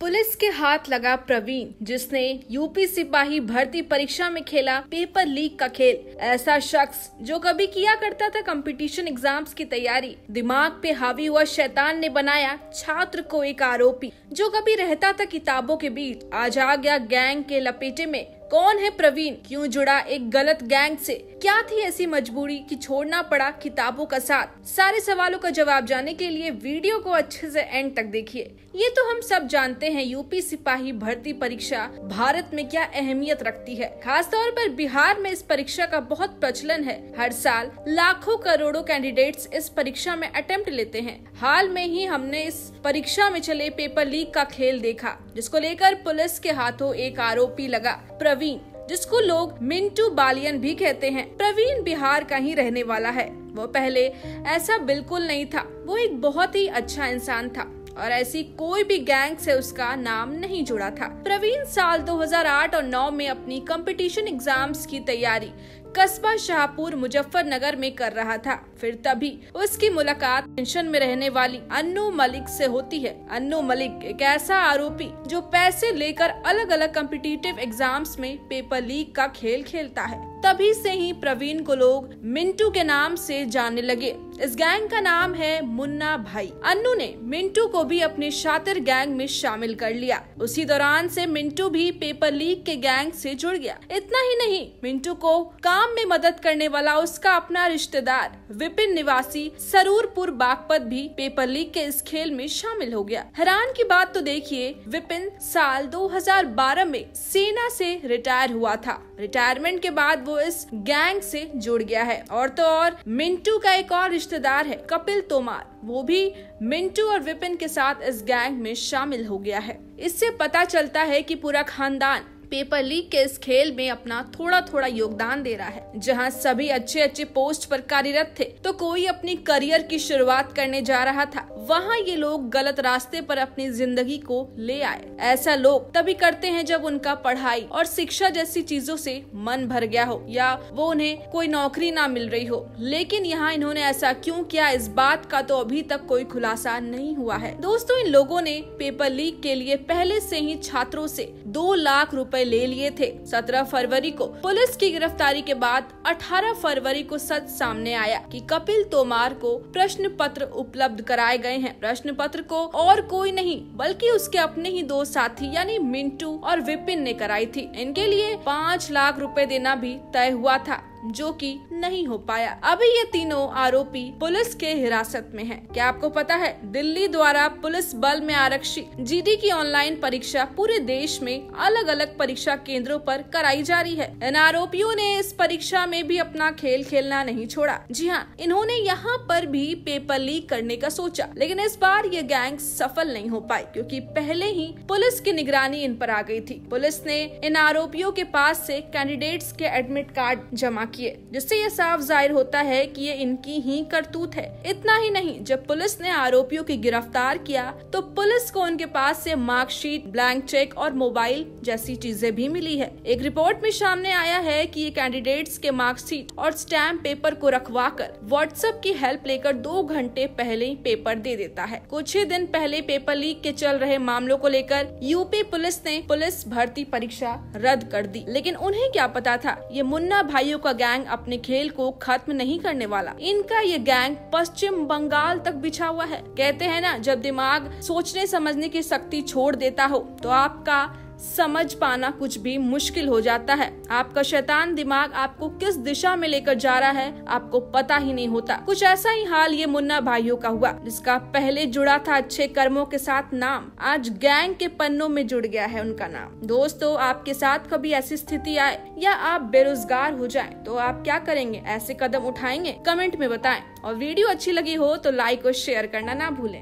Police के हाथ लगा प्रवीण, जिसने यूपी सिपाही भर्ती परीक्षा में खेला पेपर लीक का खेल। ऐसा शख्स जो कभी किया करता था कंपटीशन एग्जाम्स की तैयारी, दिमाग पे हावी हुआ शैतान ने बनाया छात्र को एक आरोपी। जो कभी रहता था किताबों के बीच, आज आ गया गैंग के लपेटे में। कौन है प्रवीण? क्यों जुड़ा एक गलत गैंग से? क्या थी ऐसी मजबूरी कि छोड़ना पड़ा किताबों का साथ? सारे सवालों का जवाब जानने के लिए वीडियो को अच्छे से एंड तक देखिए। ये तो हम सब जानते हैं, यूपी सिपाही भर्ती परीक्षा भारत में क्या अहमियत रखती है। खासतौर पर बिहार में इस परीक्षा का बहुत प्रचलन है। हर साल लाखों करोड़ों कैंडिडेट्स इस परीक्षा में अटेम्प्ट लेते हैं। हाल में ही हमने इस परीक्षा में चले पेपर लीक का खेल देखा, जिसको लेकर पुलिस के हाथों एक आरोपी लगा, प्रवीण, जिसको लोग मिंटू बालियन भी कहते हैं। प्रवीण बिहार का ही रहने वाला है। वो पहले ऐसा बिल्कुल नहीं था। वो एक बहुत ही अच्छा इंसान था और ऐसी कोई भी गैंग से उसका नाम नहीं जुड़ा था। प्रवीण साल 2008 और 9 में अपनी कंपटीशन एग्जाम्स की तैयारी कस्बा शाहपुर मुजफ्फरनगर में कर रहा था। फिर तभी उसकी मुलाकात टेंशन में रहने वाली अन्नू मलिक से होती है। अन्नू मलिक एक ऐसा आरोपी जो पैसे लेकर अलग अलग कॉम्पिटिटिव एग्जाम्स में पेपर लीक का खेल खेलता है। तभी से ही प्रवीण को लोग मिंटू के नाम से जानने लगे। इस गैंग का नाम है मुन्ना भाई। अन्नू ने मिंटू को भी अपने शातिर गैंग में शामिल कर लिया। उसी दौरान से मिंटू भी पेपर लीक के गैंग से जुड़ गया। इतना ही नहीं, मिंटू को काम में मदद करने वाला उसका अपना रिश्तेदार विपिन निवासी सरूरपुर बागपत भी पेपर लीक के इस खेल में शामिल हो गया। हैरान की बात तो देखिए, विपिन साल 2012 में सेना से रिटायर हुआ था। रिटायरमेंट के बाद वो इस गैंग से जुड़ गया है। और तो और मिंटू का एक और रिश्तेदार है कपिल तोमार, वो भी मिंटू और विपिन के साथ इस गैंग में शामिल हो गया है। इससे पता चलता है कि पूरा खानदान पेपर लीक के इस खेल में अपना थोड़ा थोड़ा योगदान दे रहा है। जहां सभी अच्छे अच्छे पोस्ट पर कार्यरत थे, तो कोई अपनी करियर की शुरुआत करने जा रहा था, वहां ये लोग गलत रास्ते पर अपनी जिंदगी को ले आए। ऐसा लोग तभी करते हैं जब उनका पढ़ाई और शिक्षा जैसी चीजों से मन भर गया हो या वो उन्हें कोई नौकरी ना मिल रही हो। लेकिन यहाँ इन्होंने ऐसा क्यों किया, इस बात का तो अभी तक कोई खुलासा नहीं हुआ है। दोस्तों, इन लोगों ने पेपर लीक के लिए पहले से ही छात्रों से 2 लाख रुपए ले लिए थे। 17 फरवरी को पुलिस की गिरफ्तारी के बाद 18 फरवरी को सच सामने आया कि कपिल तोमार को प्रश्न पत्र उपलब्ध कराए गए हैं। प्रश्न पत्र को और कोई नहीं बल्कि उसके अपने ही 2 साथी यानी मिंटू और विपिन ने कराई थी। इनके लिए 5 लाख रुपए देना भी तय हुआ था, जो कि नहीं हो पाया। अभी ये तीनों आरोपी पुलिस के हिरासत में हैं। क्या आपको पता है, दिल्ली द्वारा पुलिस बल में आरक्षी जीडी की ऑनलाइन परीक्षा पूरे देश में अलग अलग परीक्षा केंद्रों पर कराई जा रही है। इन आरोपियों ने इस परीक्षा में भी अपना खेल खेलना नहीं छोड़ा। जी हाँ, इन्होंने यहाँ पर भी पेपर लीक करने का सोचा, लेकिन इस बार ये गैंग सफल नहीं हो पाई, क्योंकि पहले ही पुलिस की निगरानी इन पर आ गई थी। पुलिस ने इन आरोपियों के पास से कैंडिडेट्स के एडमिट कार्ड जमा किए, जिससे ये साफ जाहिर होता है कि ये इनकी ही करतूत है। इतना ही नहीं, जब पुलिस ने आरोपियों की गिरफ्तार किया तो पुलिस को उनके पास से मार्कशीट, ब्लैंक चेक और मोबाइल जैसी चीजें भी मिली है। एक रिपोर्ट में सामने आया है कि ये कैंडिडेट्स के मार्कशीट और स्टैम्प पेपर को रखवाकर व्हाट्सएप की हेल्प लेकर 2 घंटे पहले ही पेपर दे देता है। कुछ ही दिन पहले पेपर लीक के चल रहे मामलों को लेकर यूपी पुलिस ने पुलिस भर्ती परीक्षा रद्द कर दी। लेकिन उन्हें क्या पता था, ये मुन्ना भाइयों का गैंग अपने खेल को खत्म नहीं करने वाला। इनका ये गैंग पश्चिम बंगाल तक बिछा हुआ है। कहते हैं ना, जब दिमाग सोचने समझने की शक्ति छोड़ देता हो तो आपका समझ पाना कुछ भी मुश्किल हो जाता है। आपका शैतान दिमाग आपको किस दिशा में लेकर जा रहा है आपको पता ही नहीं होता। कुछ ऐसा ही हाल ये मुन्ना भाइयों का हुआ, जिसका पहले जुड़ा था अच्छे कर्मों के साथ नाम, आज गैंग के पन्नों में जुड़ गया है उनका नाम। दोस्तों, आपके साथ कभी ऐसी स्थिति आए या आप बेरोजगार हो जाएं, तो आप क्या करेंगे? ऐसे कदम उठाएंगे? कमेंट में बताएं। और वीडियो अच्छी लगी हो तो लाइक और शेयर करना ना भूलें।